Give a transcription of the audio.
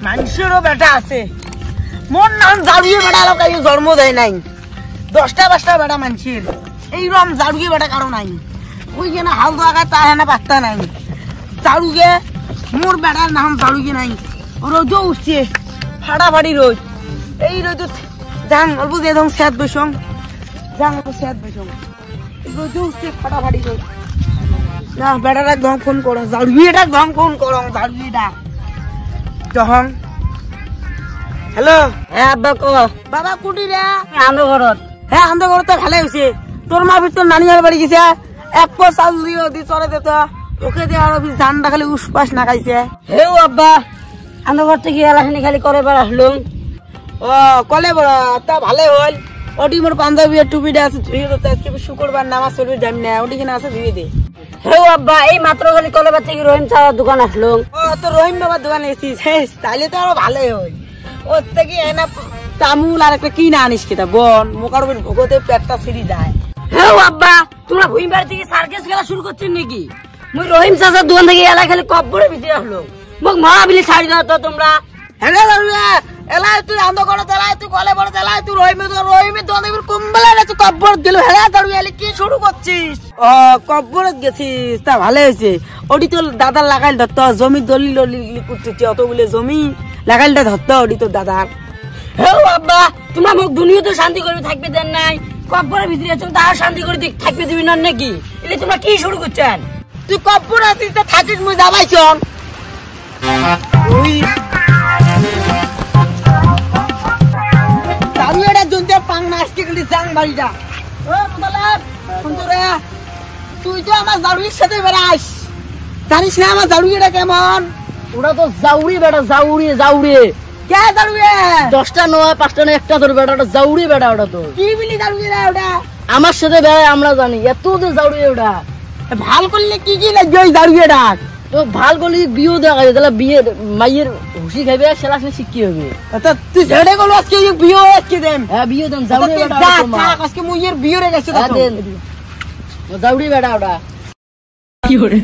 মানুষেরও বেটা আছে মোর নাম জাড়ুয়ে বেটা লোক জন্ম দেয় নাই 10টা 5টা বেটা মানুষের এইরকম জাড়ুয়ে বেটা কারো নাই ওই কেনা হাল দোয়া তার হেনা পাত্তা নাই জাড়ুগে মোর বেটার নাম জাড়ুগে নাই রোজও উঠছে ফাটাফাটি রোজ এই রোজ যান অল্প দিয়ে ধর স্যাদ বসং যান অল্প স্যাদ বসং রোজও উঠছে ফাটাফাটি রোজ না বেটাটা একদম ফোন করো জাড়ুয়েটা একদম ফোন করো জাড়ুয়েটা তখন হ্যালো হ্যাঁ আব্বা কো বাবা কুটি রে আন্দঘরত হ্যাঁ আন্দঘরত ভালো হয়েছে তোর মা ভিতর নানিয়ার বাড়ি গেছে এক পো চাল দিও দি চড়ে দিত ওকে দিয়ে আরো ধানটা খালি উসপাস না খাইছে হেও আব্বা আন্দঘর থেকে এলাখানি খালি করে বেড়ালাম ও কলে বড় তা ভালো হল ওটি মোর বান্ধবী টুপিটা আছে ধুয়ে দিতে আজকে শুক্রবার নামাজ পড়বি যাই না ওটি কিনা আছে ধুয়ে দে হেও আব্বা এই মাত্র খালি কলেবার থেকে রহিম চাওয়ার দোকান আসলো ও তো রহিম বাবার দোকানে এসেছিস তাহলে তো আরো ভালোই হয় ওর থেকে এনা তামুল আর একটা কিনা আনিস কেটা বন মোকারবির ভোগতে পেটটা ছিড়ি যায় হেও আব্বা তোমরা ভুইম বাড়ি থেকে সার্কাস খেলা শুরু করছেন নাকি মুই রহিম চাচার দোকান থেকে এলাই খালি কব্বরে ভিতরে আসলো মোক মরা বিলি ছাড়ি দাও তো তোমরা হেলে দাঁড়িয়ে এলাই তুই আন্দ করে এলাই তুই কলে বড় এলাই তুই রহিমের দোকান থেকে কুম্বলে গেছে কব্বর দিল হেলে দাঁড়িয়ে এলি কি শুরু করছিস ও কব্বরত গেছিস তা ভালো হয়েছে ওটি তোর দাদার লাগাইল ধরতো জমি দলিল দলিল করতেছি অতগুলো জমি লাগাইলটা ধরতো ওটি তোর দাদার হেও আব্বা তোমরা মোক দুনিয়াতে শান্তি করে থাকবে দেন নাই কব্বরের ভিতরে আছো তার শান্তি করে থাকবে দিবি না নাকি এলে তোমরা কি শুরু করছেন তুই কব্বর আছিস তা থাকিস মুই যাবাইছন ওই দাঁড়িয়েটা জনতে পাং না আজকে গেলি জাং বাড়িটা ও মুদালার সুন্দরে তুই তো আমার জাড়ুইর সাথে বেড়াস জানিস না আমার জাড়ুইটা কেমন ওটা তো জাউরি বেটা জাউরি জাউরি কে জাড়ুয়ে 10টা নয় 5টা না একটা তোর বেটাটা জাউরি বেটা ওটা তো কি বলি জাড়ুয়ে রে ওটা আমার সাথে বেড়ায় আমরা জানি এত যে জাউরি ওটা ভাল করলে কি কি লাগবে ওই জাড়ুয়েটা তো ভাল করলে বিয়ে দেখা যায় তাহলে বিয়ে মাইয়ের হুশি খাইবে সেলা শিখি হবে তুই ঝেড়ে গেল আজকে বিয়ে আজকে দেন হ্যাঁ বিয়ে দেন জাউরি বেটা আজকে মুইয়ের বিয়ে রে গেছে জাউরি বেটা ওটা কি করে